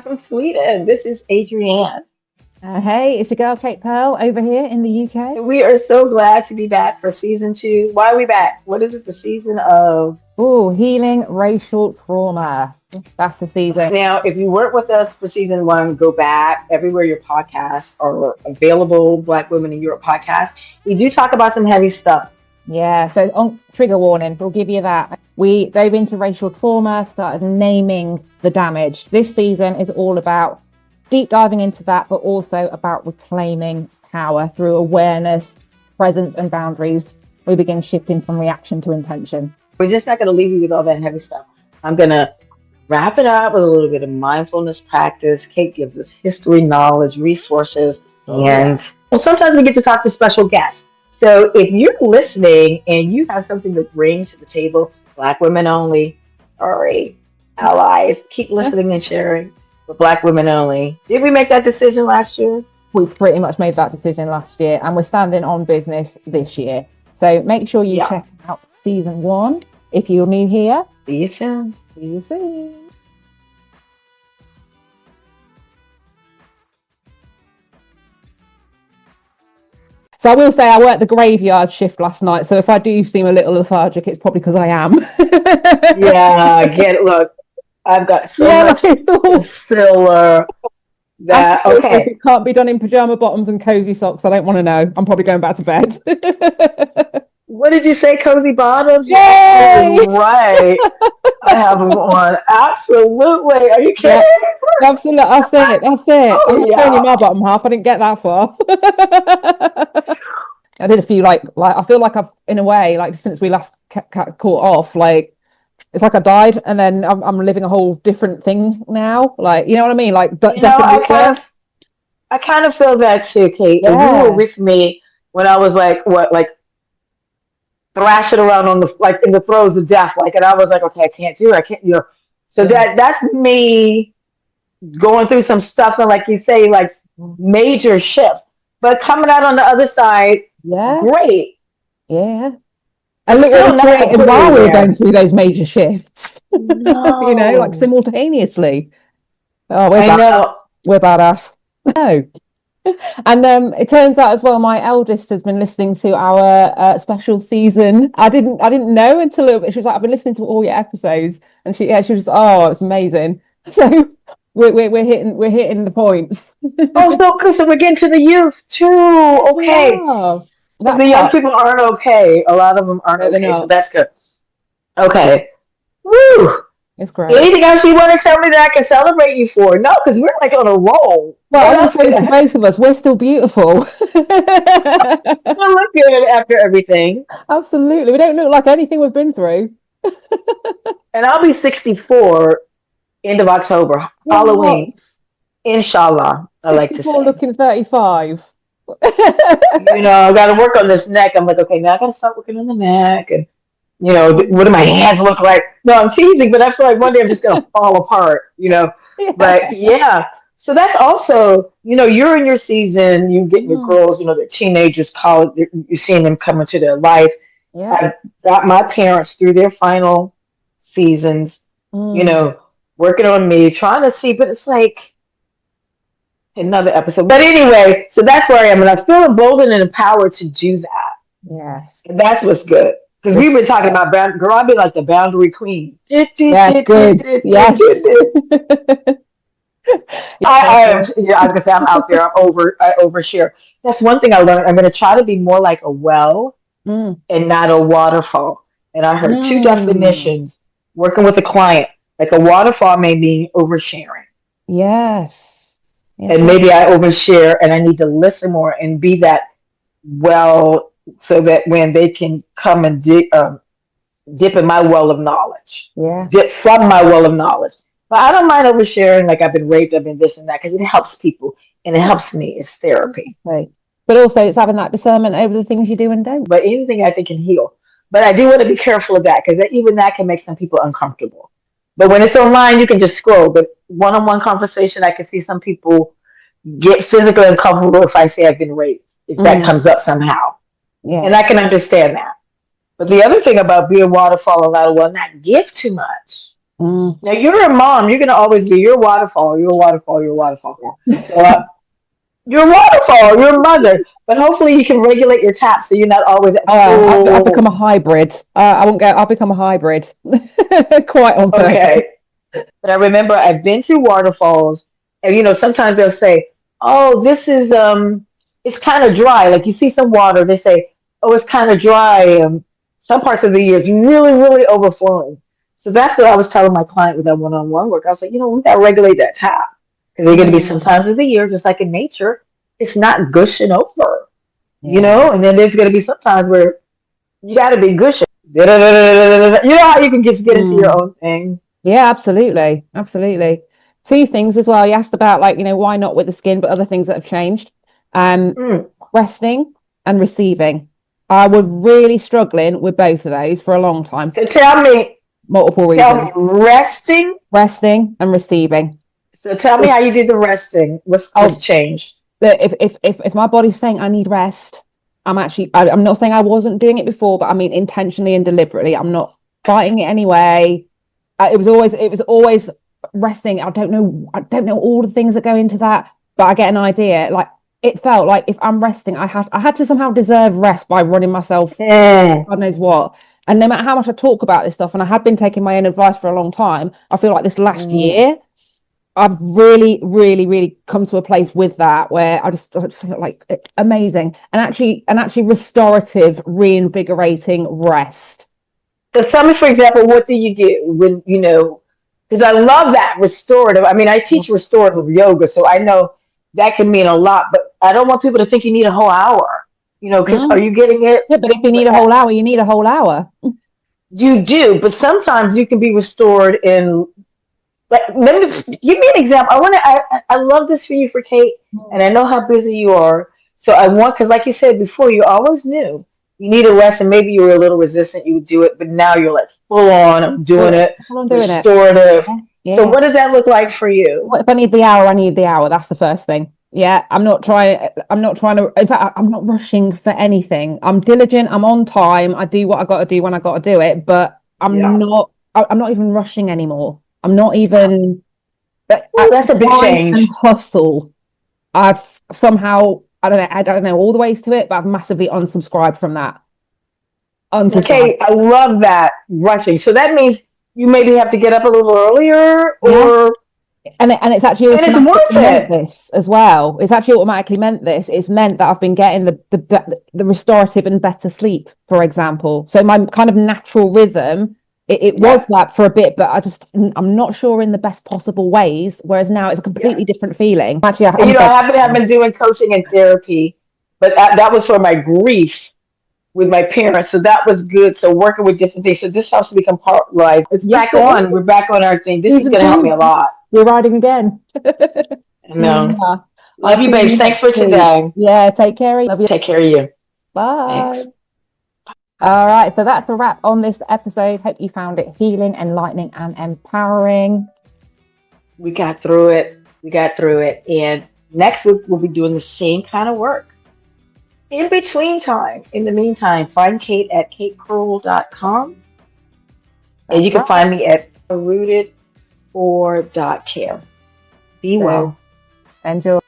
From Sweden. This is Adrianne. Hey, it's your girl Kate Pearl over here in the UK. And we are so glad to be back for season two. Why are we back? What is it? The season of. Oh, healing racial trauma. That's the season. Now, if you weren't with us for season one, go back everywhere your podcasts are available. Black Women in Europe podcast. We do talk about some heavy stuff. Yeah, so on trigger warning, we'll give you that. We dove into racial trauma, started naming the damage. This season is all about deep diving into that, but also about reclaiming power through awareness, presence, and boundaries. We begin shifting from reaction to intention. We're just not going to leave you with all that heavy stuff. I'm going to wrap it up with a little bit of mindfulness practice. Kate gives us history, knowledge, resources, and well, sometimes we get to talk to special guests. So if you're listening and you have something to bring to the table, Black women only, sorry, allies, keep listening and sharing. For Black women only. Did we make that decision last year? We pretty much made that decision last year, and we're standing on business this year. So make sure you check out season one. If you're new here, see you soon. See you soon. So I will say I worked the graveyard shift last night. So if I do seem a little lethargic, it's probably because I am. Yeah, I get it. Look, I've got so much still that okay. It can't be done in pajama bottoms and cozy socks. I don't want to know. I'm probably going back to bed. What did you say? Cozy bottoms? Yay! Right. I have them on. Absolutely. Are you kidding? Yeah, absolutely. That's it. That's it. Oh, I'm showing you my bottom half. I didn't get that far. I did a few like I feel like I've in a way like since we last caught off like it's like I died and then I'm living a whole different thing now. Like, you know what I mean? Like, I kind of feel that too, Kate. Yeah. And you were with me when I was like, thrashing around on the in the throes of death. Like, and I was like, okay, I can't do it. I can't, So that's me going through some stuff and, like you say, like major shifts. But coming out on the other side, great. Yeah. And look what we while we were going through those major shifts. No. Like simultaneously. Oh, we're badass. No. And it turns out as well, my eldest has been listening to our special season. I didn't know until a little bit. She was like, I've been listening to all your episodes, and she was just, oh, it's amazing. So we're hitting the points. Oh, so because we're getting to the youth too. Okay. Yeah. The young people aren't okay. A lot of them aren't okay, so that's good. Okay. Woo! It's great. Anything else you want to tell me that I can celebrate you for? No, because we're like on a roll. Well, I'm saying to both of us, we're still beautiful. We look good after everything. Absolutely. We don't look like anything we've been through. And I'll be 64 end of October. Halloween. Inshallah, I like to say. Looking 35. I got to work on this neck. I'm like, okay, now I got to start working on the neck. And, what do my hands look like? No, I'm teasing, but I feel like one day I'm just going to fall apart, Yeah. But, yeah. So that's also, you're in your season. You get your girls, they're teenagers, college. You're seeing them come into their life. Yeah. I got my parents through their final seasons, working on me, trying to see, but it's like, another episode. But anyway, so that's where I am. And I feel emboldened and empowered to do that. Yes. And that's what's good. Because we've been talking about, girl, I've been like the boundary queen. Yeah, good. Yes. I was going to say, I'm out there. I overshare. That's one thing I learned. I'm going to try to be more like a well and not a waterfall. And I heard two definitions working with a client. Like a waterfall may mean oversharing. Yes. And maybe I overshare and I need to listen more and be that well so that when they can come and dip in my well of knowledge. Yeah. Dip from my well of knowledge. But I don't mind oversharing like I've been raped, I've been this and that, because it helps people and it helps me. It's therapy. Right. But also it's having that discernment over the things you do and don't. But anything I think can heal. But I do want to be careful of that because even that can make some people uncomfortable. But when it's online, you can just scroll. But one-on-one conversation, I can see some people get physically uncomfortable if I say I've been raped, if that comes up somehow. Yeah. And I can understand that. But the other thing about being waterfall allowed, well, not give too much. Now you're a mom. You're gonna always be you're a waterfall. You're a waterfall. You're a waterfall. So you're a waterfall. You're a mother. But hopefully you can regulate your tap so you're not always at full. I'll become a hybrid. I won't go. I'll become a hybrid. Quite on purpose. Okay. But I remember I've been to waterfalls, and sometimes they'll say, "Oh, this is it's kind of dry." Like you see some water, they say, "Oh, it's kind of dry." Some parts of the year is really, really overflowing. So that's what I was telling my client with that one-on-one work. I was like, we gotta regulate that tap because there's gonna be some times of the year, just like in nature, it's not gushing over, and then there's gonna be some times where you gotta be gushing. You know how you can just get into your own thing. Yeah, absolutely. Absolutely. Two things as well. You asked about why not with the skin, but other things that have changed. Resting and receiving. I was really struggling with both of those for a long time. So tell me multiple reasons. Tell me resting and receiving. So tell me how you did the resting. What's changed? If my body's saying I need rest, I'm not saying I wasn't doing it before, but I mean intentionally and deliberately. I'm not fighting it anyway. It was always resting. I don't know all the things that go into that, but I get an idea. Like it felt like if I'm resting, I had to somehow deserve rest by running myself God knows what. And no matter how much I talk about this stuff, and I had been taking my own advice for a long time, I feel like this last year I've really, really, really come to a place with that where I just feel like amazing and actually restorative, reinvigorating rest. So tell me, for example, what do you do when, because I love that restorative. I mean, I teach restorative yoga, so I know that can mean a lot, but I don't want people to think you need a whole hour. Are you getting it? Yeah, but if you need a whole hour, you need a whole hour. You do, but sometimes you can be restored in. Like, let me give me an example. I love this for you, for Kate, and I know how busy you are. So because like you said before, you always knew you need a rest, and maybe you were a little resistant. You would do it, but now you're like full on. I'm doing it. Restorative. Yeah. So what does that look like for you? If I need the hour, I need the hour. That's the first thing. Yeah, I'm not trying to. In fact, I'm not rushing for anything. I'm diligent. I'm on time. I do what I got to do when I got to do it. But I'm not even rushing anymore. I'm not even. That's a big change. And hustle. I've somehow I don't know all the ways to it, but I've massively unsubscribed from that. Okay, I love that rushing. So that means you maybe have to get up a little earlier, or and it's actually automatically meant this as well. It's actually automatically meant this. It's meant that I've been getting the restorative and better sleep, for example. So my kind of natural rhythm. It was that for a bit, but I'm not sure in the best possible ways. Whereas now it's a completely different feeling. Actually, I happen to have been doing coaching and therapy, but that was for my grief with my parents, so that was good. So working with different things. So this has to become part of life. It's back on. We're back on our thing. This is going to help me a lot. We're riding again. No, love you, babe. Thanks for today. Yeah, take care. Love you. Take care of you. Bye. Thanks. All right, so that's a wrap on this episode. Hope you found it healing, enlightening, and empowering. We got through it. And next week, we'll be doing the same kind of work. In the meantime, find Kate at katepearl.com. And you can find me at rootedfor.care. Be well. Enjoy.